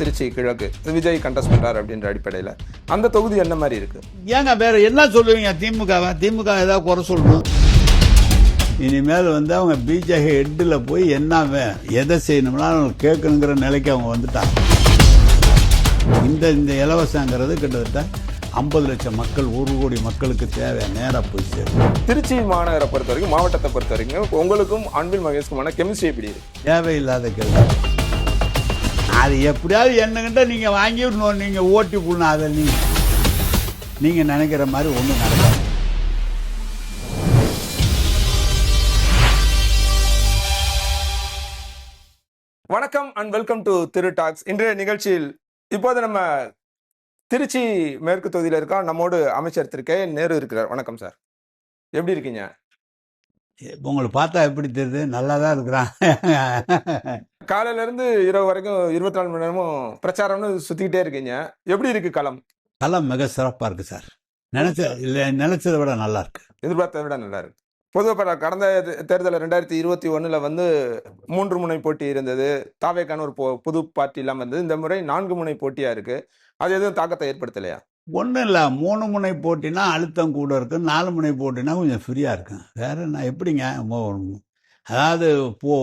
திருச்சி கிழக்கு விஜய் கண்டஸ்ட் பண்றாரு அப்படின்ற அடிப்படையில் அந்த தொகுதி என்ன மாதிரி இருக்கு? ஏங்க வேற என்ன சொல்லுவீங்க? திமுக ஏதாவது குறை சொல்லணும். இனிமேல் அவங்க பிஜேபி ஹெட்டில் போய் என்ன எதை செய்யணும்னா கேட்கணுங்கிற நிலைக்கு அவங்க வந்துட்டாங்க. இந்த இலவசங்கிறது கிட்டத்தட்ட 50 லட்சம் மக்கள், 1 கோடி மக்களுக்கு தேவை, நேராக போய் சேரும். திருச்சி மாநகரை பொறுத்த வரைக்கும், மாவட்டத்தை பொறுத்த வரைக்கும் உங்களுக்கும் அன்பில் மகேஷ்குமான கெமிஸ்ட்ரி எப்படி இருக்கு? தேவையில்லாத கேள்வி. அது எப்படியாவது என்னகிட்ட நீங்கள் வாங்கி நீங்கள் ஓட்டி போடணும். அதை நீங்கள் நினைக்கிற மாதிரி ஒன்றும் நடக்காது. வணக்கம் and welcome to Thiru talks. இன்றைய நிகழ்ச்சியில் இப்போது நம்ம திருச்சி மேற்கு தொகுதியில் இருக்கா நம்மோடு அமைச்சர் திரு கே நேரு இருக்கிறார். வணக்கம் சார், எப்படி இருக்கீங்க? உங்களை பார்த்தா எப்படி தெரியுது? நல்லா தான் இருக்கிறான். காலையில இருந்து இரவு வரைக்கும் 24 மணி நேரமும் பிரச்சாரம்னு சுத்திக்கிட்டே இருக்கீங்க. எப்படி இருக்கு களம்? களம் மிக சிறப்பாக இருக்கு சார். நினைச்சதை விட நல்லா இருக்கு. எதிர்பார்த்ததை விட நல்லா இருக்கு. பொதுவாக கடந்த தேர்தலில் 2021 3 முனை போட்டி இருந்தது. தாவேக்கான ஒரு புது பார்ட்டி இல்லாமல் இருந்தது. இந்த முறை 4 முனை போட்டியா இருக்கு. அது எதுவும் தாக்கத்தை ஏற்படுத்தலையா? ஒன்றும் இல்லை. 3 முனை போட்டினா அழுத்தம் கூட இருக்கு. 4 முனை போட்டினா கொஞ்சம் ஃப்ரீயா இருக்கு. வேற என்ன? எப்படிங்க? அதாவது இப்போ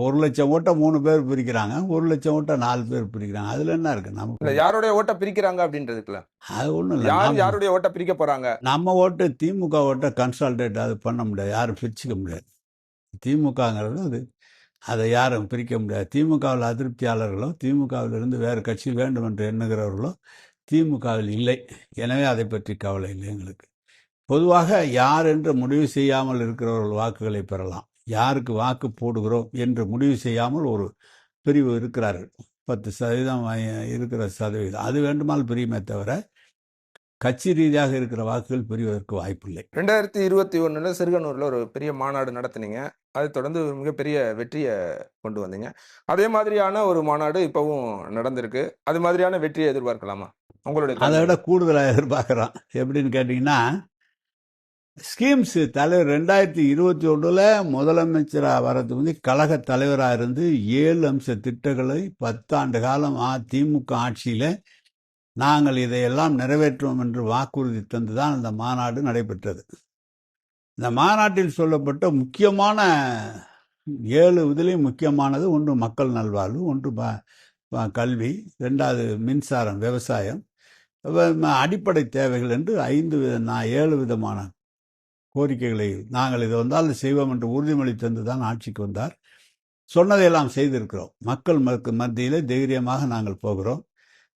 ஒரு லட்சம் ஓட்டை 3 பேர் பிரிக்கிறாங்க, 1 லட்சம் ஓட்டை 4 பேர் பிரிக்கிறாங்க. அதுல என்ன இருக்கு? நமக்கு யாருடைய ஓட்டை பிரிக்கிறாங்க அப்படின்றதுக்குல அது ஒன்றும் இல்லை. யாருடைய ஓட்டை பிரிக்க போறாங்க? நம்ம ஓட்டு திமுக ஓட்டை கன்சால்டேட் அது பண்ண முடியாது, யாரும் பிரிச்சுக்க முடியாது. திமுகங்கிறது அதை யாரும் பிரிக்க முடியாது. திமுகவில் அதிருப்தியாளர்களோ திமுகவிலிருந்து வேறு கட்சி வேண்டும் என்று எண்ணுகிறவர்களோ திமுகவில் இல்லை. எனவே அதை பற்றி கவலை இல்லை எங்களுக்கு. பொதுவாக யார் என்று முடிவு செய்யாமல் இருக்கிறவர்கள் வாக்குகளை பெறலாம். யாருக்கு வாக்கு போடுகிறோம் என்று முடிவு செய்யாமல் ஒரு பிரிவு இருக்கிறார்கள். 10% இருக்கிற சதவீதம் அது வேண்டுமானால் பிரியுமே தவிர கட்சி ரீதியாக இருக்கிற வாக்குகள் பிரிவதற்கு வாய்ப்பில்லை. 2021 சிறுகனூரில் ஒரு பெரிய மாநாடு நடத்தினீங்க. அதை தொடர்ந்து மிகப்பெரிய வெற்றியை கொண்டு வந்தீங்க. அதே மாதிரியான ஒரு மாநாடு இப்பவும் நடந்திருக்கு. அது மாதிரியான வெற்றியை எதிர்பார்க்கலாமா? உங்களுடைய அதை விட கூடுதலாக எதிர்பார்க்குறோம். எப்படின்னு கேட்டிங்கன்னா, ஸ்கீம்ஸ் தலைவர் 2021 முதலமைச்சராக வரதுக்கு வந்து கழக தலைவராக இருந்து 7 அம்ச திட்டங்களை 10 ஆண்டு காலம் திமுக ஆட்சியில் நாங்கள் இதையெல்லாம் நிறைவேற்றுவோம் என்று வாக்குறுதி தந்துதான் இந்த மாநாடு நடைபெற்றது. இந்த மாநாட்டில் சொல்லப்பட்ட முக்கியமான 7 இதுலேயும் முக்கியமானது, ஒன்று மக்கள் நல்வாழ்வு, ஒன்று கல்வி, 2வது மின்சாரம், விவசாயம், அடிப்படை தேவைகள் என்று 7 விதமான கோரிக்கைகளை நாங்கள் இது வந்தால் செய்வோம் என்று உறுதிமொழி தந்து தான் ஆட்சிக்கு வந்தார். சொன்னதையெல்லாம் செய்திருக்கிறோம். மக்கள் மத்தியில் தைரியமாக நாங்கள் போகிறோம்.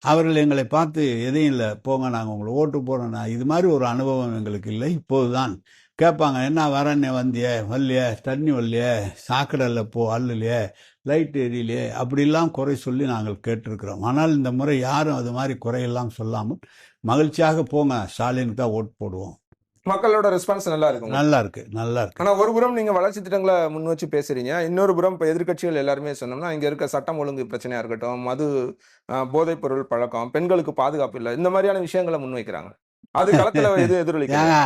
அவர்கள் எங்களை பார்த்து எதையும் இல்லை, போங்க நாங்கள் உங்களை ஓட்டு போகிறோம். இது மாதிரி ஒரு அனுபவம் எங்களுக்கு இல்லை. இப்போதுதான் கேட்பாங்க, என்ன வரண்ணே வந்தியே, வரலையே, தண்ணி வரலையே, சாக்கடையில் அல்லலையே, லைட் எரியலையே, அப்படிலாம் குறை சொல்லி நாங்கள் கேட்டிருக்கிறோம். ஆனால் இந்த முறை யாரும் அது மாதிரி குறையெல்லாம் சொல்லாமல் மகிழ்ச்சியாக போங்க, ஸ்டாலினுக்கு தான் ஓட்டு போடுவோம். மக்களோட ரெஸ்பான்ஸ் நல்லா இருக்கு. நல்லா இருக்கு, நல்லா இருக்கு. ஆனால் ஒரு புறம் நீங்கள் வளர்ச்சி திட்டங்களை முன் வச்சு பேசுறீங்க, இன்னொரு புறம் இப்போ எதிர்கட்சிகள் எல்லாருமே சொன்னோம்னா இங்கே இருக்க சட்டம் ஒழுங்கு பிரச்சனையாக இருக்கட்டும், மது, போதைப் பொருள் பழக்கம், பெண்களுக்கு பாதுகாப்பு இல்லை, இந்த மாதிரியான விஷயங்களை முன்வைக்கிறாங்க. அது களத்தில் எது எதிரொலிக்கிறாங்க?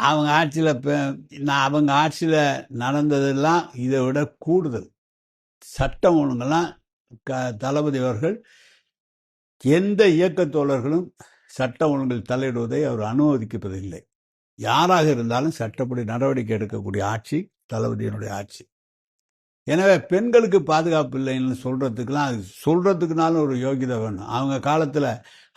அவங்க ஆட்சியில் நடந்ததெல்லாம் இதை விட கூடுதல். சட்டம் ஒழுங்கெல்லாம் தளபதி அவர்கள் எந்த இயக்க தோழர்களும் சட்ட ஒழுங்கில் தலையிடுவதை அவர் அனுமதிப்பதில்லை. யாராக இருந்தாலும் சட்டப்படி நடவடிக்கை எடுக்கக்கூடிய ஆட்சி தளபதியினுடைய ஆட்சி. எனவே பெண்களுக்கு பாதுகாப்பு இல்லைன்னு சொல்றதுக்குனாலும் ஒரு யோகிதை வேணும். அவங்க காலத்தில்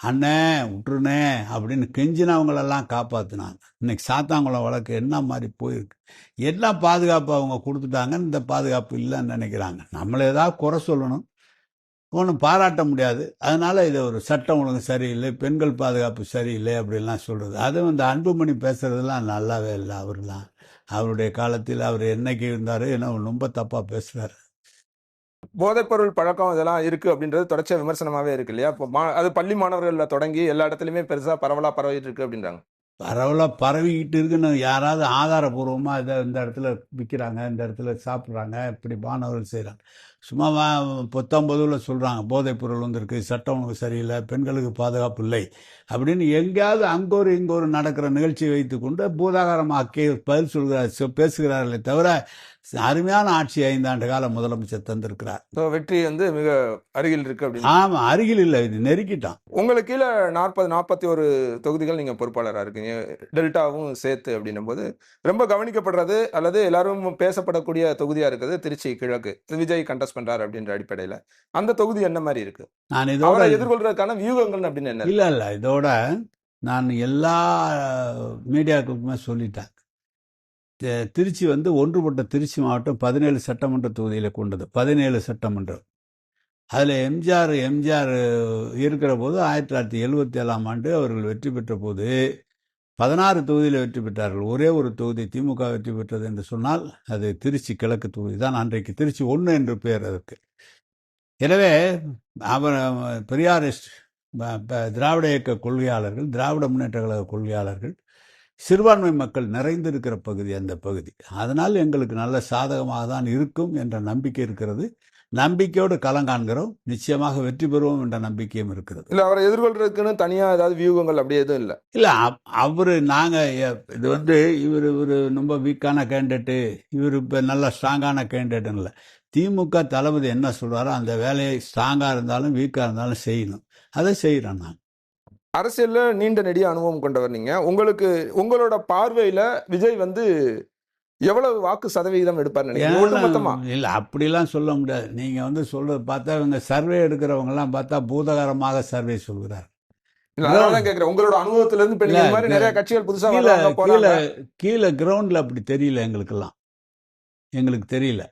அண்ணே விட்டுருனே அப்படின்னு கெஞ்சினவங்களெல்லாம் காப்பாற்றினாங்க. இன்னைக்கு சாத்தாங்குளம் வழக்கு என்ன மாதிரி போயிருக்கு. என்ன பாதுகாப்பு அவங்க கொடுத்துட்டாங்க, இந்த பாதுகாப்பு இல்லைன்னு நினைக்கிறாங்க. நம்மளை ஏதாவது குறை சொல்லணும், ஒன்றும் பாராட்ட முடியாது. அதனால இதை ஒரு சட்டம் ஒழுங்கு சரியில்லை, பெண்கள் பாதுகாப்பு சரியில்லை அப்படின்லாம் சொல்றது. அது அன்புமணி பேசுறதுலாம் நல்லாவே இல்லை. அவருடைய காலத்தில் அவர் என்னைக்கு இருந்தாரு, என்ன ரொம்ப தப்பா பேசுறாரு. போதைப்பொருள் பழக்கம் இதெல்லாம் இருக்கு அப்படின்றது தொடர்ச்சியா விமர்சனமாவே இருக்கு இல்லையா? அது பள்ளி மாணவர்கள்ல தொடங்கி எல்லா இடத்துலயுமே பெருசா பரவலா பரவிட்டு இருக்கு அப்படின்றாங்க. பரவலாக பரவிக்கிட்டு இருக்குன்னு யாராவது ஆதாரபூர்வமாக இதை இந்த இடத்துல விற்கிறாங்க, இந்த இடத்துல சாப்பிட்றாங்க, இப்படி மாணவர்கள் செய்கிறாங்க. சும்மா 19 சொல்கிறாங்க போதைப் பொருள் வந்திருக்கு, சட்டம் ஒழுங்கு சரியில்லை, பெண்களுக்கு பாதுகாப்பு இல்லை அப்படின்னு எங்கேயாவது அங்கொரு இங்கொரு நடக்கிற நிகழ்ச்சியை வைத்துக்கொண்டு பூதாகாரமாக்கி பதில் பேசுகிறார்களே தவிர அருமையான ஆட்சி 5 ஆண்டு காலம் முதலமைச்சர் தந்திருக்கிறார். ஸோ வெற்றி வந்து மிக அருகில் இருக்கு அப்படின்னு. ஆமா, அருகில் இல்லை, இது நெருக்கிட்டான். உங்களுக்கு கீழே 41 தொகுதிகள் நீங்க பொறுப்பாளராக இருக்கீங்க, டெல்டாவும் சேர்த்து அப்படின்னும் போது ரொம்ப கவனிக்கப்படுறது அல்லது எல்லாரும் பேசப்படக்கூடிய தொகுதியா இருக்குது திருச்சி கிழக்கு. விஜய் கண்டஸ்ட் பண்றாரு அப்படின்ற அடிப்படையில அந்த தொகுதி என்ன மாதிரி இருக்கு? நான் இதோட அவரை எதிர்கொள்றதுக்கான வியூகங்கள் அப்படின்னு என்ன இருக்கு? இல்ல இதோட நான் எல்லா மீடியாக்களுக்குமே சொல்லிட்டேன். திருச்சி வந்து ஒன்றுபட்ட திருச்சி மாவட்டம் 17 சட்டமன்ற தொகுதியில் கொண்டது. 17 சட்டமன்றம். அதில் எம்ஜிஆர் இருக்கிற போது 1977ஆம் ஆண்டு அவர்கள் வெற்றி பெற்ற போது 16 தொகுதியில் வெற்றி பெற்றார்கள். ஒரே ஒரு தொகுதி திமுக வெற்றி பெற்றது என்று சொன்னால் அது திருச்சி கிழக்கு தொகுதி தான். அன்றைக்கு திருச்சி 1 என்று பெயர் அதற்கு. எனவே அவர் பெரியாரிஸ்ட் திராவிட இயக்க கொள்கையாளர்கள், திராவிட முன்னேற்ற கழக கொள்கையாளர்கள், சிறுபான்மை மக்கள் நிறைந்திருக்கிற பகுதி அந்த பகுதி. அதனால் எங்களுக்கு நல்ல சாதகமாக தான் இருக்கும் என்ற நம்பிக்கை இருக்கிறது. நம்பிக்கையோடு களங்காண்கிறோம். நிச்சயமாக வெற்றி பெறுவோம் என்ற நம்பிக்கையும் இருக்கிறது. இல்ல அவரை எதிர்கொள்றதுக்குன்னு தனியா ஏதாவது வியூகங்கள் அப்படி எதுவும் இல்ல? இல்லை, அவரு இது வந்து இவர் ரொம்ப வீக்கான கேண்டிடேட்டு, இவர் இப்போ நல்ல ஸ்ட்ராங்கான கேண்டிடேட்னு இல்லை. திமுக தளபதி என்ன சொல்றாரோ அந்த வேலையை ஸ்ட்ராங்காக இருந்தாலும் வீக்காக இருந்தாலும் செய்யணும். அதை செய்கிறேன் நான். அரசியல்ல நீண்ட நெடிய அனுபவம் கொண்டவர் நீங்க. உங்களோட பார்வையில விஜய் வந்து எவ்வளவு வாக்கு சதவிகிதம் எடுப்பார் நினைக்கிறீங்க? இல்லை, அப்படிலாம் சொல்ல முடியாது. நீங்க வந்து சொல்றது பார்த்தா இவங்க சர்வே எடுக்கிறவங்க எல்லாம் பார்த்தா பூதகரமாக சர்வே சொல்கிறார். அதான் கேக்குறேன், உங்களோட அனுபவத்துல இருந்து இப்ப இந்த மாதிரி நிறைய கட்சிகள் புதுசா கீழே கிரவுண்ட்ல அப்படி தெரியல எங்களுக்கு தெரியல.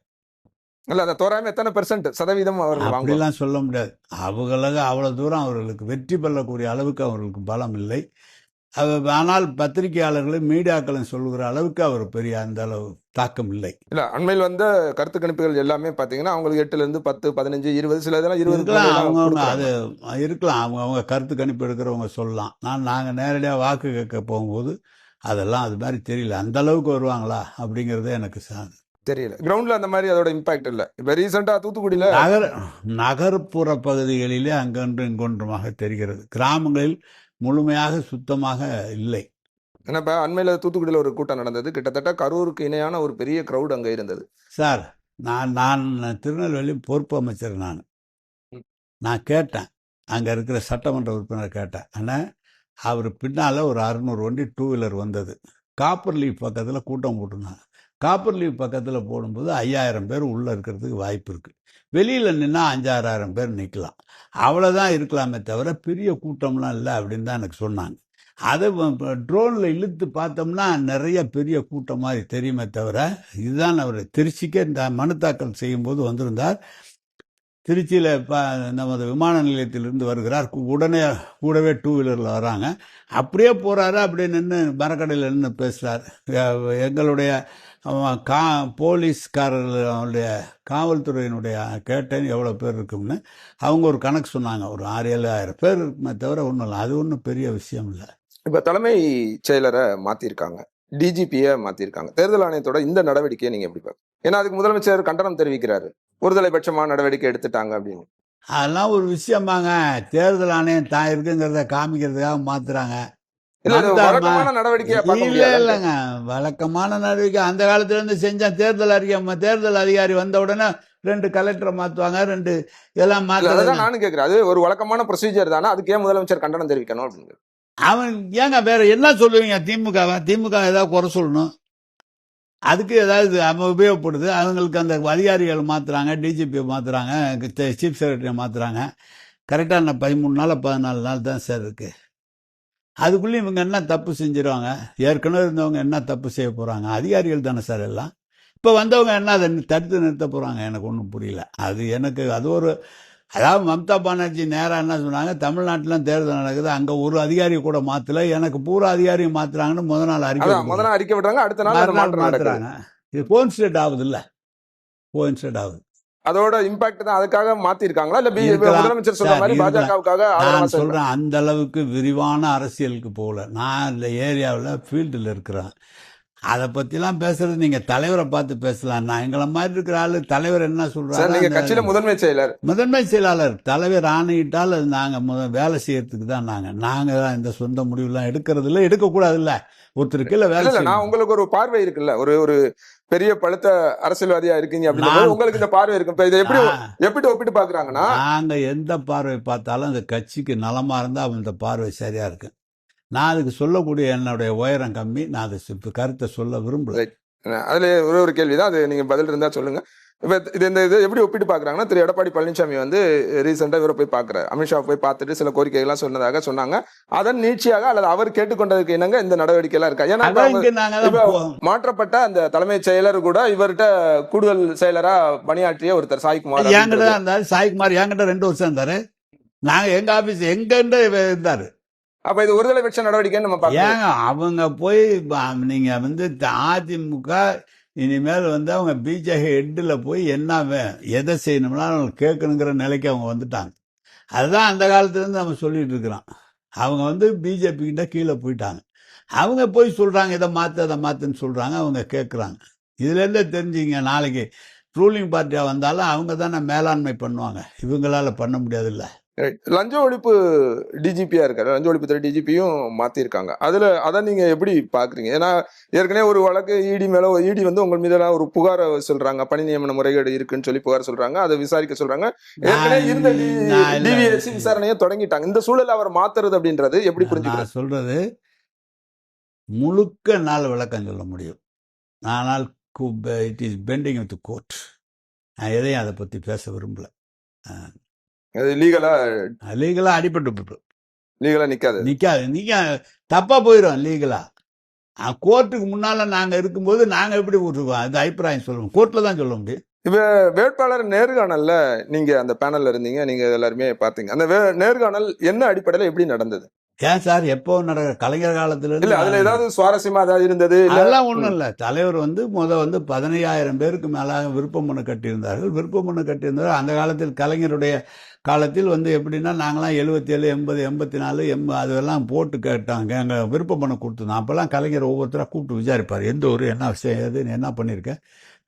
இல்ல அந்த தோராயமா எத்தனை சதவீதம் அவர்கள் அப்படிலாம் சொல்ல முடியாது. அவங்களுக்கு அவ்வளவு தூரம் அவர்களுக்கு வெற்றி பெறக்கூடிய அளவுக்கு அவர்களுக்கு பலம் இல்லை. ஆனால் பத்திரிகையாளர்களும் மீடியாக்களும் சொல்லுகிற அளவுக்கு அவர் பெரிய அந்த அளவு தாக்கம் இல்லை. இல்ல அண்மையில் வந்த கருத்து கணிப்புகள் எல்லாமே பாத்தீங்கன்னா அவங்களுக்கு 8ல இருந்து 10, 15, 20 சில இதெல்லாம் 20 அவங்க அது இருக்கலாம். அவங்க கருத்து கணிப்பு எடுக்கிறவங்க சொல்லலாம். நாங்கள் நேரடியாக வாக்கு கேட்க போகும்போது அதெல்லாம் அது மாதிரி தெரியல. அந்த அளவுக்கு வருவாங்களா அப்படிங்கிறது எனக்கு தெரியல. கிரவுண்ட்ல அந்த மாதிரி அதோட இம்பாக்ட் இல்ல. இப்ப ரீசெண்டா தூத்துக்குடியில நகர்ப்புற பகுதிகளிலே அங்கொன்று இங்கொன்றுமாக தெரிகிறது. கிராமங்களில் முழுமையாக சுத்தமாக இல்லை. ஏன்னா இப்ப அண்மையில தூத்துக்குடியில ஒரு கூட்டம் நடந்தது. கிட்டத்தட்ட கரூருக்கு இணையான ஒரு பெரிய கிரௌட் அங்க இருந்தது. சார், நான் திருநெல்வேலி பொறுப்பு அமைச்சர். நான் கேட்டேன், அங்க இருக்கிற சட்டமன்ற உறுப்பினர் கேட்டேன், ஆனால் அவர் பின்னால ஒரு 600 வண்டி 2 வீலர் வந்தது. காப்பர் லீவ் பக்கத்துல கூட்டம் போட்டிருந்தாங்க. காப்பர் லீவ் பக்கத்தில் போடும்போது 5000 பேர் உள்ளே இருக்கிறதுக்கு வாய்ப்பு இருக்குது. வெளியில் நின்னா 5-6 பேர் நிற்கலாம். அவ்வளோதான் இருக்கலாமே தவிர பெரிய கூட்டம்லாம் இல்லை அப்படின்னு தான் எனக்கு சொன்னாங்க. அதை ட்ரோனில் இழுத்து பார்த்தோம்னா நிறைய பெரிய கூட்டம் மாதிரி தெரியுமே தவிர, இதுதான் அவர் திருச்சிக்கே இந்த மனு தாக்கல் செய்யும்போது வந்திருந்தார். திருச்சியில் நமது விமான நிலையத்திலிருந்து வருகிறார். உடனே கூடவே 2 வீலரில் வராங்க. அப்படியே போகிறாரு. அப்படியே நின்று மரக்கடையில் நின்று பேசுகிறார். எங்களுடைய போலீஸ்காரர்களுடைய காவல்துறையினுடைய கேட்டேன் எவ்வளோ பேர் இருக்கும்னு. அவங்க ஒரு கணக்கு சொன்னாங்க, ஒரு 6-7 பேர் இருக்குமே தவிர ஒன்றும் இல்லை. அது ஒன்றும் பெரிய விஷயம் இல்லை. இப்போ தலைமை செயலரை மாற்றிருக்காங்க, டிஜிபியை மாற்றிருக்காங்க. தேர்தல் ஆணையத்தோட இந்த நடவடிக்கையை நீங்கள் எப்படி பார்க்க? ஏன்னா அதுக்கு முதலமைச்சர் கண்டனம் தெரிவிக்கிறாரு, ஒருதலை பட்சமாக நடவடிக்கை எடுத்துட்டாங்க அப்படின்னு. அதெல்லாம் ஒரு விஷயமாங்க. தேர்தல் ஆணையம் தான் இருக்குங்கிறத காமிக்கிறதுக்காக மாத்துறாங்க. வழக்கமான நடவடிக்கை இல்லைங்க, வழக்கமான நடவடிக்கை அந்த காலத்துல இருந்து செஞ்சா. தேர்தல் அறிக்கை தேர்தல் அதிகாரி வந்த உடனே 2 கலெக்டரை மாத்துவாங்க, 2 இதெல்லாம் மாத்துவாங்க. நானும் கேட்கிறேன், அது ஒரு வழக்கமான ப்ரொசீஜர் தானே, அதுக்கு ஏன் முதலமைச்சர் கண்டனம் தெரிவிக்கணும் அப்படின்னு? அவன் ஏங்க வேற என்ன சொல்லுவீங்க? திமுக ஏதாவது குறை சொல்லணும், அதுக்கு ஏதாவது உபயோகப்படுது. அவங்களுக்கு அந்த அதிகாரிகள் மாத்துறாங்க, டிஜிபி மாத்துறாங்க, சீஃப் செக்ரட்டரி மாத்துறாங்க. கரெக்டாக 13 நாள் 14 நாள் தான் சார் இருக்கு. அதுக்குள்ளே இவங்க என்ன தப்பு செஞ்சிருவாங்க? ஏற்கனவே இருந்தவங்க என்ன தப்பு செய்ய போகிறாங்க? அதிகாரிகள் தானே சார் எல்லாம். இப்போ வந்தவங்க என்ன அதை தடுத்து நிறுத்த போகிறாங்க? எனக்கு ஒன்றும் புரியல. அது ஒரு அதாவது மம்தா பானர்ஜி நேராக என்ன சொன்னாங்க, தமிழ்நாட்டிலும் தேர்தல் நடக்குது, அங்கே ஒரு அதிகாரி கூட மாற்றல, எனக்கு பூரா அதிகாரியும் மாற்றுறாங்கன்னு முதல் நாள் அறிக்கை விடுறாங்க, அடுத்த நாள் மாற்றுறாங்க. இது கோயின்சிடென்ட் ஆகுது இல்லை? கோயின்சிடென்ட் ஆகுது. அதோட இம்பாக்ட் தான் அதுக்காக மாத்திருக்காங்களா இல்ல முதலமைச்சர் சொல்ற மாதிரி பாஜகவுக்காக? நான் சொல்றேன், அந்த அளவுக்கு விரிவான அரசியலுக்கு போகல. நான் இந்த ஏரியாவில் ஃபீல்டில் இருக்கிறேன். அதை பத்திலாம் பேசுறது நீங்க தலைவரை பார்த்து பேசலாம். நான் எங்களை மாதிரி இருக்கிற ஆளு தலைவர் என்ன சொல்றாரு? கட்சியில முதன்மை செயலாளர் தலைவர் ஆணையிட்டால் அது நாங்க வேலை செய்யறதுக்கு தான். நாங்க தான் இந்த சொந்த முடிவுலாம் எடுக்கிறது இல்லை, எடுக்கக்கூடாது இல்லை. ஒருத்தருக்கு இல்ல வேலை. நான் உங்களுக்கு ஒரு பார்வை இருக்குல்ல, ஒரு பெரிய பழுத்த அரசியல்வாதியா இருக்கீங்க அப்படின்னும் போது உங்களுக்கு இந்த பார்வை இருக்கும். இப்ப இதை எப்படி ஒப்பிட்டு பாக்குறாங்கன்னா, நாங்க எந்த பார்வை பார்த்தாலும் அந்த கட்சிக்கு நலமா இருந்தா அந்த பார்வை சரியா இருக்கு. நான் அதுக்கு சொல்லக்கூடிய என்னுடைய உயரம் கம்மி. நான் அது கருத்தை சொல்ல விரும்பல. அதுல ஒரு கேள்விதான், அது நீங்க பதில் இருந்தா சொல்லுங்க. இப்ப இது எப்படி ஒப்பிட்டு பாக்குறாங்கன்னா, திரு எடப்பாடி பழனிசாமி வந்து ரீசெண்டா இவரை போய் பாக்குறாரு, அமித்ஷா போய் பார்த்துட்டு சில கோரிக்கைகள்லாம் சொன்னதாக சொன்னாங்க. அதன் நீட்சியாக அல்லது அவர் கேட்டுக்கொண்டதுக்கு இணங்க இந்த நடவடிக்கை எல்லாம் இருக்கா? ஏன்னா மாற்றப்பட்ட அந்த தலைமைச் செயலர் கூட இவர்கிட்ட கூடுதல் செயலரா பணியாற்றிய ஒருத்தர் சாய்குமார் என்கிட்ட தான் இருந்தாரு. சாய்குமார் என்கிட்ட 2 வருஷம் இருந்தாரு. நாங்க எங்க ஆபீஸ் எங்க இருந்தாரு. அப்ப இது ஒருதலை பட்ச நடவடிக்கைன்னு நம்ம பார்க்கலாம். ஏங்க அவங்க போய் நீங்க வந்து அதிமுக இனிமேல் வந்து அவங்க பிஜேபி ஹெட்டில் போய் என்ன எதை செய்யணும்னா அவங்க கேட்கணுங்கிற நிலைக்கு அவங்க வந்துட்டாங்க. அதுதான் அந்த காலத்துலேருந்து நம்ம சொல்லிட்டு இருக்கிறோம். அவங்க வந்து பிஜேபி கிட்ட கீழே போயிட்டாங்க. அவங்க போய் சொல்றாங்க இதை மாற்று அதை மாற்றுன்னு சொல்றாங்க. அவங்க கேட்குறாங்க. இதுலேருந்தே தெரிஞ்சுங்க, நாளைக்கு ரூலிங் பார்ட்டியாக வந்தாலும் அவங்க தானே மேலாண்மை பண்ணுவாங்க. இவங்களால பண்ண முடியாதுல்ல. லஞ்ச ஒழிப்பு டிஜிபியா இருக்காரு, லஞ்ச ஒழிப்புத்துறை டிஜிபியும் மாத்திருக்காங்க. அதை நீங்க எப்படி பாக்குறீங்க? ஏன்னா ஏற்கனவே ஒரு வழக்கு இடி வந்து உங்கள் மீதெல்லாம் ஒரு புகார் சொல்றாங்க, பணி நியமன முறைகேடு இருக்குன்னு சொல்லி புகார் சொல்றாங்க, அதை விசாரிக்க சொல்றாங்க. ஏற்கனவே இருந்த டிவிஎஸ்சி விசாரணையை தொடங்கிட்டாங்க. இந்த சூழல் அவர் மாத்துறது அப்படின்றது எப்படி புரிஞ்சுக்க சொல்றது? முழுக்க நாள் விளக்கம் சொல்ல முடியும். ஆனால் it is bending with court. நான் எதையும் அதை பத்தி பேச விரும்பல. லீகலா அடிபட்டு லீகலா நிக்காது தப்பா போயிடும். லீகலா கோர்ட்டுக்கு முன்னால நாங்க இருக்கும்போது நாங்க எப்படி அது அபிப்பிராயம் சொல்லுவோம்? கோர்ட்ல தான் சொல்ல முடியும். இப்ப வேட்பாளர் நேர்காணல்ல நீங்க அந்த பேனல்ல இருந்தீங்க, நீங்க எல்லாருமே பாத்தீங்க. அந்த நேர்காணல் என்ன அடிப்படையில எப்படி நடந்தது? ஏன் சார் எப்போ கலைஞர் காலத்துல இல்ல அதுல ஏதாவது சுவாரஸ்யமா ஏதாவது இருந்தது? அதெல்லாம் ஒண்ணும் இல்ல. தலைவர் வந்து 15,000 பேருக்கு மேலாக விருப்ப மனு கட்டியிருந்தார்கள். விருப்ப மனு கட்டியிருந்தார்கள். அந்த காலத்தில் கலைஞருடைய காலத்தில் வந்து எப்படின்னா நாங்களாம் 77, 80, 84 அதெல்லாம் போட்டு கேட்டாங்க. எங்க விருப்ப மனு கொடுத்துருந்தோம். அப்பெல்லாம் கலைஞர் ஒவ்வொருத்தராக கூப்பிட்டு விசாரிப்பார். எந்த ஒரு என்ன விஷயம், எது என்ன பண்ணியிருக்க,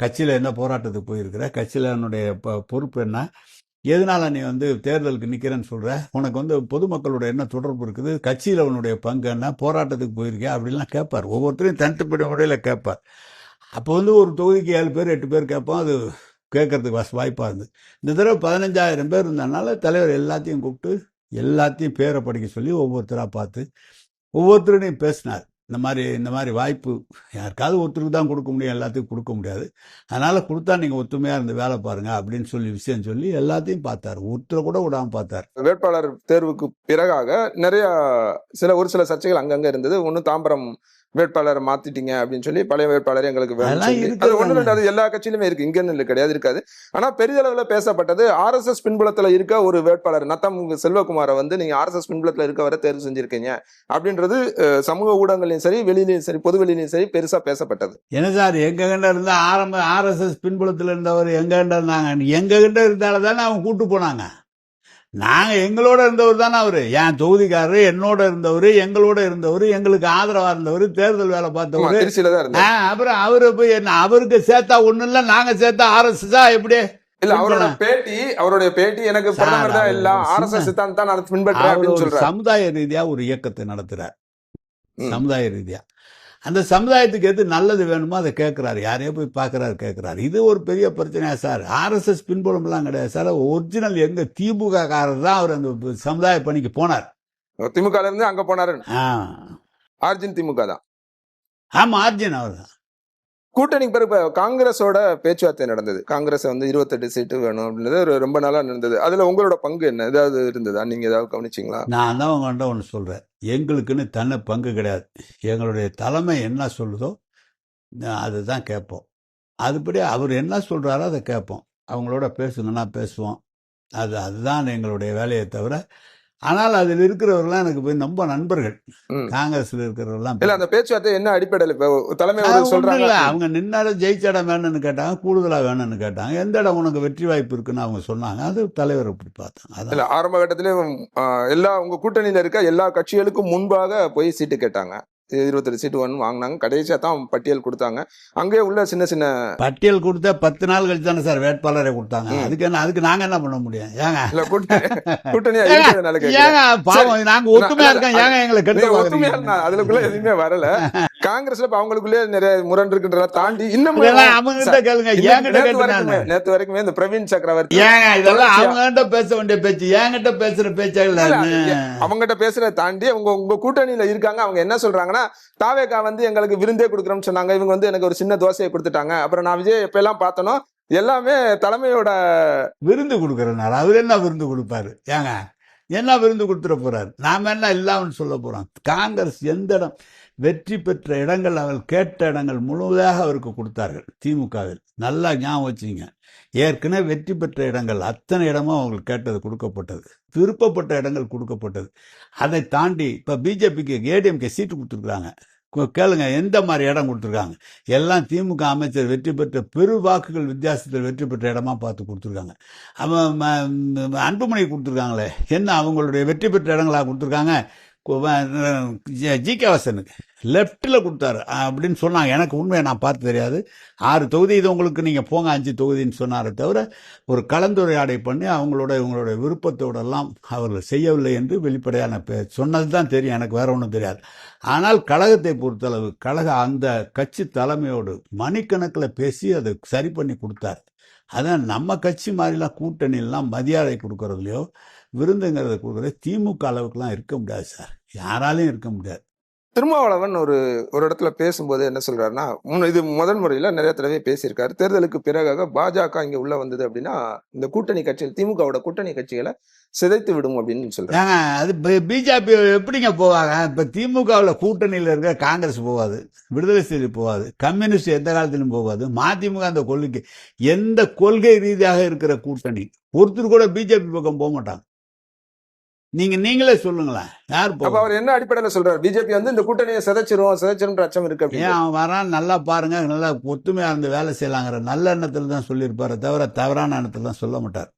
கட்சியில என்ன போராட்டத்துக்கு போயிருக்கிற, கட்சியில என்னுடைய பொறுப்பு என்ன, எதனால நீ வந்து தேர்தலுக்கு நிக்கிறேன்னு சொல்ற, உனக்கு வந்து பொதுமக்களோட என்ன தொடர்பு இருக்குது, கட்சியில உன்னுடைய பங்கு என்ன, போராட்டத்துக்கு போயிருக்கியா அப்படின்லாம் கேட்பார். ஒவ்வொருத்தரையும் தனித்தப்பட்ட முறையில கேட்பார். அப்போ வந்து ஒரு தொகுதிக்கு 7 பேர் 8 பேர் கேட்போம். அது கேட்கறதுக்கு வாய்ப்பா இருந்தது. இந்த தடவை 15,000 பேர் இருந்ததுனால தலைவர் எல்லாத்தையும் கூப்பிட்டு எல்லாத்தையும் பேரை படிக்க சொல்லி ஒவ்வொருத்தரா பார்த்து ஒவ்வொருத்தரையும் பேசினார். இந்த மாதிரி வாய்ப்பு யாருக்காவது ஒருத்தருக்கு தான் கொடுக்க முடியும், எல்லாத்துக்கும் கொடுக்க முடியாது. அதனால கொடுத்தா நீங்க ஒத்துமையா இருந்து வேலை பாருங்க அப்படின்னு சொல்லி விஷயம் சொல்லி எல்லாத்தையும் பார்த்தார். ஒருத்தரை கூட விடாம பார்த்தார். வேட்பாளர் தேர்வுக்கு பிறகாக ஒரு சில சர்ச்சைகள் அங்கங்க இருந்தது. ஒண்ணு தாம்பரம் வேட்பாளரை மாத்திட்டீங்க அப்படின்னு சொல்லி பழைய வேட்பாளர் எங்களுக்கு அது எல்லா கட்சியிலுமே இருக்கு, இங்க கிடையாது இருக்காது. ஆனா பெரிய அளவுல பேசப்பட்டது RSS பின்புலத்துல இருக்க ஒரு வேட்பாளர் நத்தம் செல்வகுமாரை வந்து நீங்க RSS பின்புலத்துல இருக்கவரை தேர்வு செஞ்சிருக்கீங்க அப்படின்றது சமூக ஊடகங்களையும் சரி, வெளியிலையும் சரி, பொது வெளியிலையும் சரி பெருசா பேசப்பட்டது. என்ன சார் எங்க கிட்ட இருந்தா RSS பின்புலத்துல இருந்தவர் எங்க கிட்ட இருந்தாங்க? எங்க கிட்ட இருந்தால்தானே அவங்க கூட்டு போனாங்க. நாங்க எங்களோட இருந்தவர் தானே அவரு. என் தொகுதிக்காரரு, என்னோட இருந்தவர், எங்களோட இருந்தவர், எங்களுக்கு ஆதரவா இருந்தவர், தேர்தல் வேலை பார்த்தவர். அப்புறம் அவரு போய் என்ன அவருக்கு சேர்த்தா ஒண்ணு இல்ல, நாங்க சேர்த்தா RSS எப்படி? இல்ல அவருடைய பேட்டி எனக்கு பிரதமர் தான் இல்ல, RSS தான் நான் பின்பற்றேன் அப்படின்னு சொல்றாரு. சமுதாய ரீதியா ஒரு இயக்கத்தை நடத்துறார். சமுதாய ரீதியா அந்த சமுதாயத்துக்கு எது நல்லது வேணுமோ அதை கேட்கிறாரு. யாரையோ போய் பார்க்கறாரு, கேட்கிறாரு. இது ஒரு பெரிய பிரச்சனையா சார்? RSS பின்புலம் எல்லாம் கிடையாது சார். ஒரிஜினல் எங்க திமுக காரர் தான் அவர் அந்த சமுதாய பணிக்கு போனார். திமுக இருந்து அங்க போனாரு. ஆர்ஜின் திமுக தான். ஆமா, ஆர்ஜின் அவர் தான். கூட்டணிக்கு பிறகு காங்கிரஸோட பேச்சுவார்த்தை நடந்தது. காங்கிரஸ் வந்து 28 சீட்டு வேணும் அப்படின்றது ரொம்ப நாளா நடந்தது. அதுல உங்களோட பங்கு என்ன, ஏதாவது இருந்ததா? நீங்க ஏதாவது கவனிச்சிங்களா? நான் தான் உங்கள்கிட்ட ஒன்று சொல்றேன். எங்களுக்குன்னு தன்னை பங்கு கிடையாது. எங்களுடைய தலைமை என்ன சொல்லுதோ அதுதான் கேட்போம். அதுபடி அவர் என்ன சொல்றாரோ அதை கேட்போம். அவங்களோட பேசுங்கன்னா பேசுவோம். அதுதான் எங்களுடைய வேலையை தவிர. ஆனால் அதில் இருக்கிறவர்கள்லாம் எனக்கு போய் ரொம்ப நண்பர்கள். காங்கிரஸ்ல இருக்கிறவர்கள்லாம் இல்ல. அந்த பேச்சுவார்த்தை என்ன அடிப்படையில் தலைமை சொல்றாங்க? அவங்க நின்னாட ஜெயிச்சடம் வேணும்னு கேட்டாங்க, கூடுதலா வேணும்னு கேட்டாங்க. எந்த இடம் உனக்கு வெற்றி வாய்ப்பு இருக்குன்னு அவங்க சொன்னாங்க. அது தலைவர் அப்படி பார்த்தாங்க. ஆரம்ப கட்டத்திலே உங்க கூட்டணியில இருக்க எல்லா கட்சிகளுக்கும் முன்பாக போய் சீட்டு கேட்டாங்க. 28 சீட்டு வாங்கினாங்க. கடைசியா தான் பட்டியல் கொடுத்தாங்க. அங்கே உள்ள சின்ன சின்ன பட்டியல் கொடுத்த 10 நாள் கழிச்சு தானே சார் வேட்பாளரை கொடுத்தாங்க. அதுக்கு நாங்க என்ன பண்ண முடியும்? ஏங்க கூட்டணியா நாங்க ஒத்துமையா இருக்கோம். ஏங்க எங்களை ஒத்துமையா அதுக்குள்ள எதுவுமே வரல. காங்கிரஸ்ல இப்ப அவங்களுக்குள்ளே நிறைய முரண் இருக்குன்றத தாண்டி இன்னும் இதெல்லாம் அவங்ககிட்ட கேளுங்க, என்கிட்ட கேட்டு நேத்து வரைக்குமே இந்த பிரவீன் சக்கரவர்த்தி ஏங்க இதெல்லாம் தொடர்ச்சியா அவங்ககிட்ட பேச வேண்டிய பேச்சு, என்கிட்ட பேசுற பேச்சாக இல்ல, இல்ல. அவங்ககிட்ட பேசுறத தாண்டி அவங்க உங்க கூட்டணியில இருக்காங்க. அவங்க என்ன சொல்றாங்கன்னா, தாவேகா வந்து எங்களுக்கு விருந்தே கொடுக்குறோம்னு சொன்னாங்க. இவங்க வந்து எனக்கு ஒரு சின்ன தோசையை கொடுத்துட்டாங்க. அப்புறம் நான் விஜய் எப்ப எல்லாம் பார்த்தனோ எல்லாமே தலைமையோட விருந்து கொடுக்கறனால அவர் என்ன விருந்து கொடுப்பாரு? ஏங்க என்ன விருந்து கொடுத்துட போறாரு? நாம என்ன இல்லாமல் சொல்ல போறோம்? காங்கிரஸ் எந்த இடம் வெற்றி பெற்ற இடங்கள், அவர் கேட்ட இடங்கள் முழுவதாக அவருக்கு கொடுத்தார்கள் திமுகவில். நல்லா ஞாபகம் வச்சுங்க. ஏற்கனவே வெற்றி பெற்ற இடங்கள் அத்தனை இடமும் அவங்களுக்கு கேட்டது கொடுக்கப்பட்டது, விருப்பப்பட்ட இடங்கள் கொடுக்கப்பட்டது. அதை தாண்டி இப்ப பிஜேபிக்கு ஏடிஎம்கே சீட்டு கொடுத்துருக்காங்க. கேளுங்க எந்த மாதிரி இடம் கொடுத்துருக்காங்க. எல்லாம் திமுக அமைச்சர் வெற்றி பெற்ற பெரு வாக்குகள் வித்தியாசத்தில் வெற்றி பெற்ற இடமா பார்த்து கொடுத்துருக்காங்க. அன்புமணி கொடுத்துருக்காங்களே, என்ன அவங்களுடைய வெற்றி பெற்ற இடங்களா கொடுத்துருக்காங்க? ஜி.கே. வாசனுக்கு லெப்டில் கொடுத்தாரு அப்படின்னு சொன்னாங்க. எனக்கு உண்மையை நான் பார்த்து தெரியாது. 6 தொகுதி இது உங்களுக்கு, நீங்கள் போங்க 5 தொகுதின்னு சொன்னாரே தவிர ஒரு கலந்துரையாடை பண்ணி அவங்களோட இவங்களோட விருப்பத்தோடெல்லாம் அவர்கள் செய்யவில்லை என்று வெளிப்படையான சொன்னது தான் தெரியும். எனக்கு வேற ஒன்றும் தெரியாது. ஆனால் கழகத்தை பொறுத்தளவு கழக அந்த கட்சி தலைமையோடு மணிக்கணக்கில் பேசி அதை சரி பண்ணி கொடுத்தார். அதான் நம்ம கட்சி மாதிரிலாம் கூட்டணியெல்லாம் மரியாதை கொடுக்கறதுலையோ விருந்துங்கிறத கொடுக்குறது திமுக அளவுக்குலாம் இருக்க முடியாது சார். யாராலையும் இருக்க முடியாது. திருமாவளவன் ஒரு இடத்துல பேசும்போது என்ன சொல்றாருன்னா, இது முதல் முறையில நிறைய தடவை பேசியிருக்காரு. தேர்தலுக்கு பிறகாக பாஜக இங்க உள்ள வந்தது அப்படின்னா இந்த கூட்டணி கட்சிகள், திமுகவோட கூட்டணி கட்சிகளை சிதைத்து விடும் அப்படின்னு சொல்றாங்க. ஏங்க அது பிஜேபி எப்படிங்க போவாங்க? இப்ப திமுகவில் கூட்டணியில் இருக்க காங்கிரஸ் போவாது, விடுதலை சிறுத்தை போவாது, கம்யூனிஸ்ட் எந்த காலத்திலும் போவாது. மதிமுக அந்த கொள்கை, எந்த கொள்கை ரீதியாக இருக்கிற கூட்டணி ஒருத்தர் கூட பிஜேபி பக்கம் போக மாட்டாங்க. நீங்களே சொல்லுங்களேன், யார் அப்ப அவர் என்ன அடிப்படையில சொல்றாரு? பிஜேபி வந்து இந்த கூட்டணியை சிதைச்சிரும் அச்சம் இருக்கு. ஏன் அவன் வரான்? நல்லா பாருங்க, நல்லா ஒத்துமையா இருந்து வேலை செய்யலாங்கிற நல்ல எண்ணத்துல தான் சொல்லியிருப்பாரு தவிர தவறான எண்ணத்துல தான் சொல்ல மாட்டார்.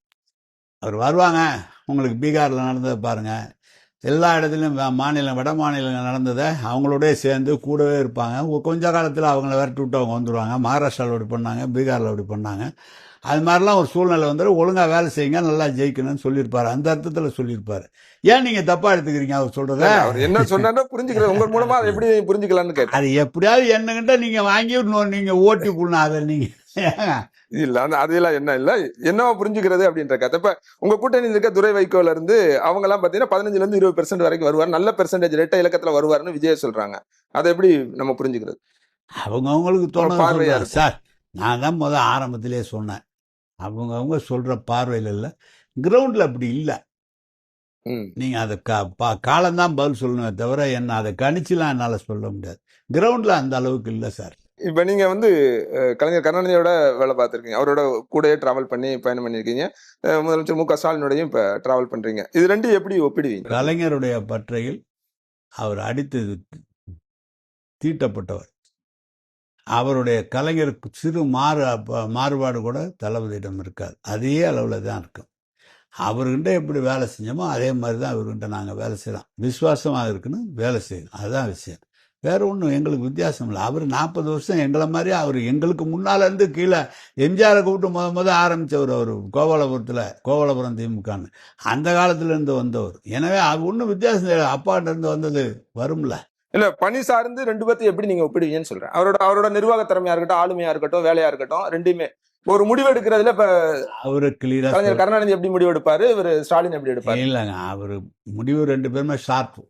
அவர் வருவாங்க, உங்களுக்கு பீகார்ல நடந்ததை பாருங்க, எல்லா இடத்துலையும் வட மாநிலங்கள் நடந்ததை அவங்களோடய சேர்ந்து கூடவே இருப்பாங்க. கொஞ்ச காலத்தில் அவங்கள விரட்டி விட்டு அவங்க வந்துடுவாங்க. மகாராஷ்டிராவில் அப்படி பண்ணாங்க, பீகாரில் அப்படி பண்ணாங்க. அது மாதிரிலாம் ஒரு சூழ்நிலை வந்துடும். ஒழுங்காக வேலை செய்யுங்க, நல்லா ஜெயிக்கணும்னு சொல்லியிருப்பாரு. அந்த அர்த்தத்தில் சொல்லியிருப்பாரு. ஏன் நீங்கள் தப்பாக எடுத்துக்கிறீங்க அவர் சொல்கிறத? அவர் என்ன சொன்னாரோ புரிஞ்சுக்கிறேன். உங்கள் மூலமா அதை எப்படி புரிஞ்சுக்கலாம்னு கேட்டேன். அது எப்படியாவது என்னகிட்ட நீங்கள் வாங்கி நீங்கள் ஓட்டி போடணும். அதை நீங்கள் இல்ல அதெல்லாம் என்னவா புரிஞ்சுக்கிறது அப்படின்ற கதை. இப்ப உங்க கூட்டணியில் இருக்க துரை வைகோல இருந்து அவங்க எல்லாம் பாத்தீங்கன்னா 15% வரைக்கும் வருவார், நல்ல பெர்சன்டேஜ் இரட்டை இலக்கத்துல வருவாருன்னு விஜய் சொல்றாங்க. அதை எப்படி நம்ம புரிஞ்சுக்கிறது? அவங்களுக்கு தோணுது சார். நான் தான் ஆரம்பத்திலே சொன்னேன், அவங்க சொல்ற பார்வையில் இல்லை, கிரவுண்ட்ல அப்படி இல்லை. நீங்க அதை காலம்தான் பதில் சொல்லணுமே தவிர என்ன அதை கணிச்சுலாம் என்னால சொல்ல முடியாது. கிரவுண்ட்ல அந்த அளவுக்கு இல்லை சார். இப்ப நீங்க வந்து கலைஞர் கருணாநிதியோட வேலை பார்த்திருக்கீங்க, அவரோட கூடயே டிராவல் பண்ணி பயணம் பண்ணிருக்கீங்க. முதலமைச்சர் மு க ஸ்டாலினோடையும் இப்ப டிராவல் பண்றீங்க. இது ரெண்டும் எப்படி ஒப்பிடுவீங்க? கலைஞருடைய பற்றையில் அவர் அடித்து தீட்டப்பட்டவர். அவருடைய கலைஞருக்கு சிறு மாறுபாடு கூட தளபதியிடம் இருக்காது. அதே அளவில் தான் இருக்கும். அவர்கிட்ட எப்படி வேலை செஞ்சோமோ அதே மாதிரி தான் அவர்கிட்ட நாங்கள் வேலை செய்யலாம். விசுவாசமாக இருக்குன்னு வேலை செய்யணும், அதுதான் விஷயம். வேற ஒன்றும் எங்களுக்கு வித்தியாசம் இல்லை. அவர் 40 வருஷம் எங்களை மாதிரி, அவர் எங்களுக்கு முன்னால இருந்து கீழே எம்ஜிஆரை கூப்பிட்டு முத ஆரம்பிச்சவர். அவர் கோவலபுரம் திமுகன்னு அந்த காலத்துல இருந்து வந்தவர். எனவே அது ஒன்றும் வித்தியாசம் இல்லை. அப்பாட்ட இருந்து வந்தது வரும்ல. இல்ல பணி சார்ந்து ரெண்டு பேர்த்தையும் எப்படி நீங்க ஒப்பிடுவீங்கன்னு சொல்றேன். அவரோட நிர்வாக திறமையா இருக்கட்டும், ஆளுமையா இருக்கட்டும், வேலையா இருக்கட்டும், ரெண்டுமே ஒரு முடிவு எடுக்கிறதுல இப்ப அவரு கிளியரா கலைஞர் கருணாநிதி எப்படி முடிவு எடுப்பாரு, இவர் ஸ்டாலின் எப்படி எடுப்பாரு? இல்லைங்க, அவரு முடிவு 2 பேருமே ஷார்ப்.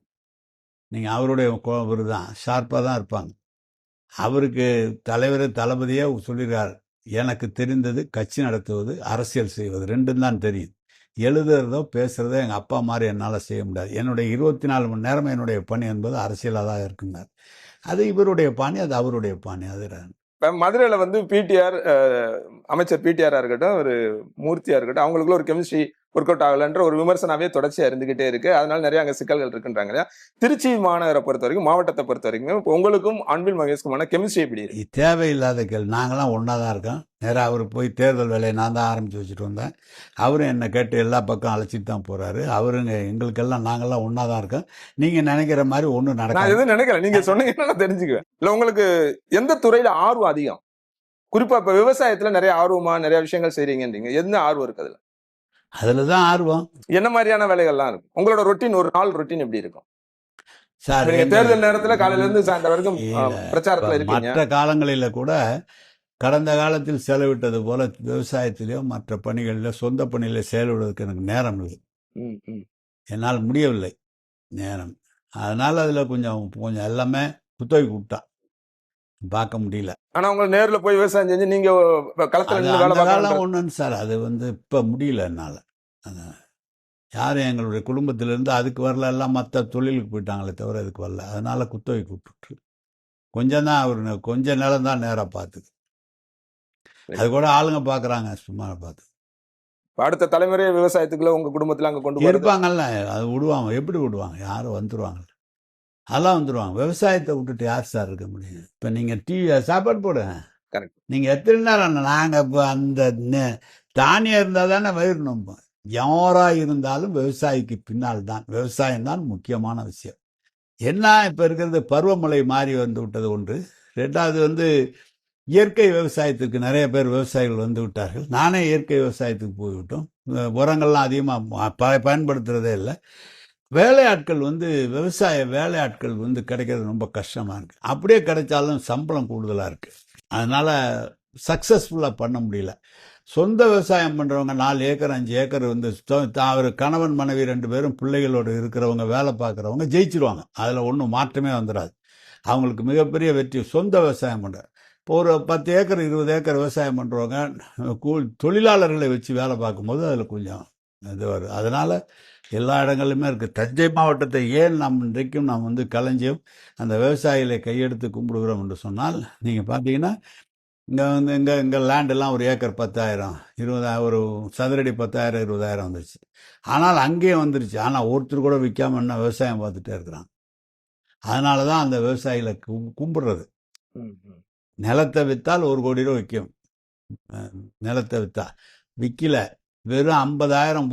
நீங்க அவருடைய இவர் தான் ஷார்ப்பாக தான் இருப்பாங்க. அவருக்கு தளபதியே சொல்லியிருக்காரு, எனக்கு தெரிந்தது கட்சி நடத்துவது, அரசியல் செய்வது 2 தான் தெரியும். எழுதுறதோ பேசுறதோ எங்கள் அப்பா மாதிரி என்னால் செய்ய முடியாது. என்னுடைய 24 மணி நேரம் என்னுடைய பணி என்பது அரசியலாக தான் இருக்குங்க. அது இவருடைய பாணி, அது அவருடைய பாணி. அது மதுரையில வந்து பிடிஆர் அமைச்சர் பிடிஆரா இருக்கட்டும், ஒரு மூர்த்தியா இருக்கட்டும், அவங்களுக்குள்ள ஒரு கெமிஸ்ட்ரி ஒர்க் அவுட் ஆகலன்ற ஒரு விமர்சனாவே தொடர்ச்சியா இருந்துகிட்டே இருக்கு. அதனால நிறைய அங்க சிக்கல்கள் இருக்குன்றாங்க. திருச்சி மாநகரை பொறுத்த வரைக்கும், மாவட்டத்தை பொறுத்த வரைக்கும் உங்களுக்கும் அன்பில் மகேஷ்குமான கெமிஸ்ட்ரி எப்படி இருக்கு? தேவையில்லாத கேள்வி. நாங்களாம் ஒன்னா தான் இருக்கோம். நேராக அவர் போய் தேர்தல் வேலையை நான் தான் ஆரம்பிச்சு வச்சுட்டு வந்தேன். அவரும் என்னை கேட்டு எல்லா பக்கம் அழைச்சிட்டு தான் போறாரு. அவருங்க எங்களுக்கெல்லாம் நாங்கள்லாம் ஒன்னா தான் இருக்கோம். நீங்க நினைக்கிற மாதிரி ஒன்றும் நடக்காது. எதுவும் நினைக்கல, நீங்க சொன்னீங்கன்னா நான் தெரிஞ்சுக்குவேன். இல்ல உங்களுக்கு எந்த துறையில ஆர்வம் அதிகம்? குறிப்பா இப்ப விவசாயத்துல நிறைய ஆர்வமா நிறைய விஷயங்கள் செய்றீங்க, எந்த ஆர்வம் இருக்கு அதுல? அதுலதான் ஆர்வம். என்ன மாதிரியான வேலைகள்லாம் இருக்கும் உங்களோட ரொட்டீன்? ஒரு நாள் ரொட்டீன் எப்படி இருக்கும்? சார் நீங்க எங்க தேர்தல் நேரத்துல காலையில இருந்து சாயந்தரம் வரைக்கும் இல்ல, பிரச்சாரத்துல இப்ப இருக்கீங்க. மற்ற காலங்களில கூட கடந்த காலத்தில் செலவிட்டது போல விவசாயத்திலேயோ மற்ற பணிகளிலோ சொந்த பணியில செலவிடுவதற்கு எனக்கு நேரம் இல்லை. ம், ம். என்னால் முடியவில்லை நேரம். அதனால அதுல கொஞ்சம் கொஞ்சம் எல்லாமே புத்தகை விட்டான், பார்க்க முடியல. ஆனா உங்க நேர்ல போய் விவசாயம் செஞ்சு நீங்க களத்துல அது நின்று வேலை அந்த காலம் பார்க்கணும். ஒண்ணுன்னு சார், அது இப்ப முடியல என்னால. யாரும் எங்களுடைய குடும்பத்திலிருந்து அதுக்கு வரல, எல்லாம் மற்ற தொழிலுக்கு போயிட்டாங்களே தவிர இதுக்கு வரல. அதனால குத்தகை கூப்பிட்டு கொஞ்சம் தான் அவர் கொஞ்ச நேரம் தான் நேரம் பார்த்துது. அது கூட ஆளுங்க பாக்குறாங்க, சும்மா பார்த்து அடுத்த தலைமுறை விவசாயத்துக்குள்ள உங்க குடும்பத்துல அங்க கொண்டு போறது இருப்பாங்கல்ல. அது விடுவாங்க, எப்படி விடுவாங்க? யாரும் வந்துருவாங்க, அதெல்லாம் வந்துருவாங்க. விவசாயத்தை விட்டுட்டு யார் சார் இருக்க முடியும்? இப்ப நீங்க சாப்பாடு போடுங்க, கரெக்ட். நீங்க எத்தனை நேரம் நாங்க இப்ப அந்த தானியம் இருந்தா தானே வயிறு நோம்பும். யாரா இருந்தாலும் விவசாயிக்கு பின்னால் தான், விவசாயம் தான் முக்கியமான விஷயம். என்ன இப்ப இருக்கிறது, பருவமழை மாறி வந்து விட்டது ஒன்று. ரெண்டாவது இயற்கை விவசாயத்துக்கு நிறைய பேர் விவசாயிகள் வந்து விட்டார்கள். நானே இயற்கை விவசாயத்துக்கு போய்விட்டோம். உரங்கள்லாம் அதிகமாக பயன்படுத்துறதே இல்லை. வேலையாட்கள் விவசாய வேலையாட்கள் கிடைக்கிறது ரொம்ப கஷ்டமா இருக்கு. அப்படியே கிடைச்சாலும் சம்பளம் கூடுதலா இருக்கு. அதனால சக்சஸ்ஃபுல்லா பண்ண முடியல. சொந்த விவசாயம் பண்றவங்க 4 ஏக்கர் 5 ஏக்கர் அவர் கணவன் மனைவி 2 பேரும் பிள்ளைகளோடு இருக்கிறவங்க, வேலை பார்க்குறவங்க ஜெயிச்சிருவாங்க. அதுல ஒன்றும் மாற்றமே வந்துடாது. அவங்களுக்கு மிகப்பெரிய வெற்றி சொந்த விவசாயம் பண்ற. இப்போ ஒரு 10 ஏக்கர் 20 ஏக்கர் விவசாயம் பண்றவங்க தொழிலாளர்களை வச்சு வேலை பார்க்கும்போது அதுல கொஞ்சம் இது வருது. அதனால எல்லா இடங்களிலுமே இருக்கு. தஞ்சை மாவட்டத்தை ஏன் இன்றைக்கும் நாம் களஞ்சியம் அந்த விவசாயிகளை கையெடுத்து கும்பிடுகிறோம் என்று சொன்னால், நீங்க பார்த்தீங்கன்னா இங்க லேண்டெல்லாம் ஒரு ஏக்கர் 10,000 20,000, ஒரு சதுரடி 10,000 20,000 வந்துருச்சு. ஆனால் அங்கேயும் வந்துருச்சு. ஆனால் ஒருத்தர் கூட விற்காம என்ன விவசாயம் பார்த்துட்டே இருக்கிறாங்க. அதனாலதான் அந்த விவசாயிகளை கும்பிடுறது. நிலத்தை வித்தால் 1 கோடி ரூபாய் விற்கும். நிலத்தை வித்தா விற்கல, வெறும் 50,000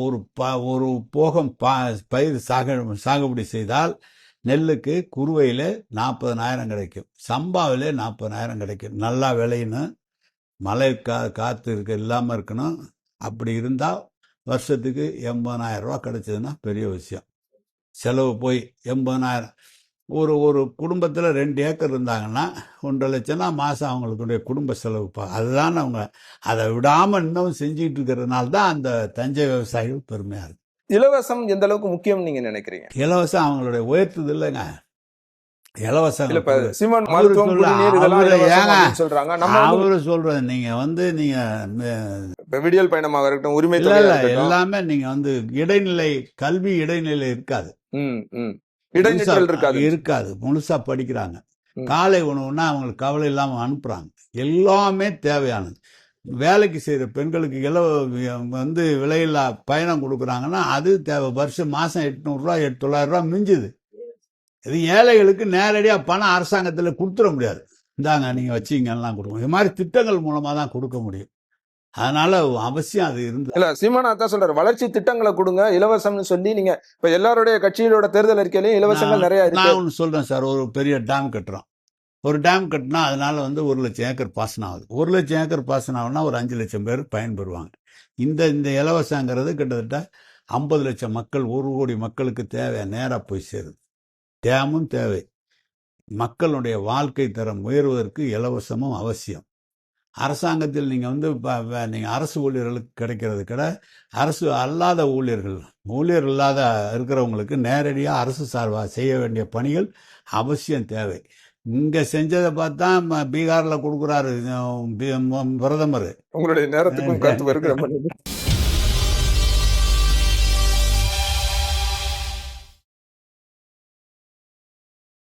ஒரு போகம் பயிர் சாகுபடி செய்தால் நெல்லுக்கு குறுவையில 40,000 கிடைக்கும், சம்பாவிலே 40,000 கிடைக்கும். நல்லா விளையணும், மழை காத்து இல்லாம இருக்கணும். அப்படி இருந்தா வருஷத்துக்கு 80,000 ரூபாய் கிடைச்சதுன்னா பெரிய விஷயம். செலவு போய் 80,000. ஒரு குடும்பத்தில் 2 ஏக்கர் இருந்தாங்கன்னா 1.5 லட்சம்னா மாசம் அவங்களுடைய குடும்ப செலவு. அதுதான் அவங்க அதை விடாம இன்னும் செஞ்சுட்டு இருக்கிறதுனால தான் அந்த தஞ்சை விவசாயிகள் பெருமையா இருக்கு. இலவசம் எந்த அளவுக்கு முக்கியம் நீங்க நினைக்கிறீங்க? இலவசம் அவங்களுடைய உயர்த்துது இல்லைங்க. இலவசம் அவரு சொல்றது நீங்க விடியல் பயணமாக இருக்கட்டும், உரிமை எல்லாமே நீங்க இடைநிலை கல்வி இடைநிலை இருக்காது, இருக்காது. முழுசா படிக்கிறாங்க. காலை உணவுன்னா அவங்களுக்கு கவலை இல்லாம அனுப்புறாங்க. எல்லாமே தேவையானது. வேலைக்கு செய்யற பெண்களுக்கு விலையில்லா பயணம் கொடுக்குறாங்கன்னா அது தேவை. மாசம் 800 ரூபாய் 900 ரூபாய் மிஞ்சுது. இது ஏழைகளுக்கு நேரடியா பணம் அரசாங்கத்துல கொடுத்துட முடியாது. இந்தாங்க நீங்க வச்சீங்கலாம் கொடுக்கணும். இது மாதிரி திட்டங்கள் மூலமா தான் கொடுக்க முடியும். அதனால அவசியம் அது இருந்து இல்ல. சீமானா சொல்றாரு, வளர்ச்சி திட்டங்களை கொடுங்க, இலவசம்னு சொல்லி. நீங்க இப்ப எல்லாருடைய கட்சிகளோட தேர்தல் அறிக்கையிலையும் இலவசங்கள் நிறைய இருக்கு. நான் ஒன்று சொல்றேன் சார், ஒரு பெரிய டேம் கட்டுறோம். ஒரு டேம் கட்டினா அதனால 1 லட்சம் ஏக்கர் பாசனம் ஆகுது. 1 லட்சம் ஏக்கர் பாசனம் ஆகுனா ஒரு 5 லட்சம் பேர் பயன்பெறுவாங்க. இந்த இலவசங்கிறது கிட்டத்தட்ட 50 லட்சம் மக்கள், 1 கோடி மக்களுக்கு தேவை, நேரா போய் சேருது. டேமும் தேவை. மக்களுடைய வாழ்க்கை தரம் உயர்வதற்கு இலவசமும் அவசியம். அரசாங்கத்தில் நீங்க நீங்க அரசு ஊழியர்களுக்கு கிடைக்கிறது அரசு அல்லாத ஊழியர் இல்லாத இருக்கிறவங்களுக்கு நேரடியா அரசு சார்பா செய்ய வேண்டிய பணிகள் அவசியம் தேவை. இங்க செஞ்சதை பார்த்தா பீகார்ல கொடுக்குறாரு பிரதமர். உங்களுடைய நேரத்துக்கும் கருத்து வருகிற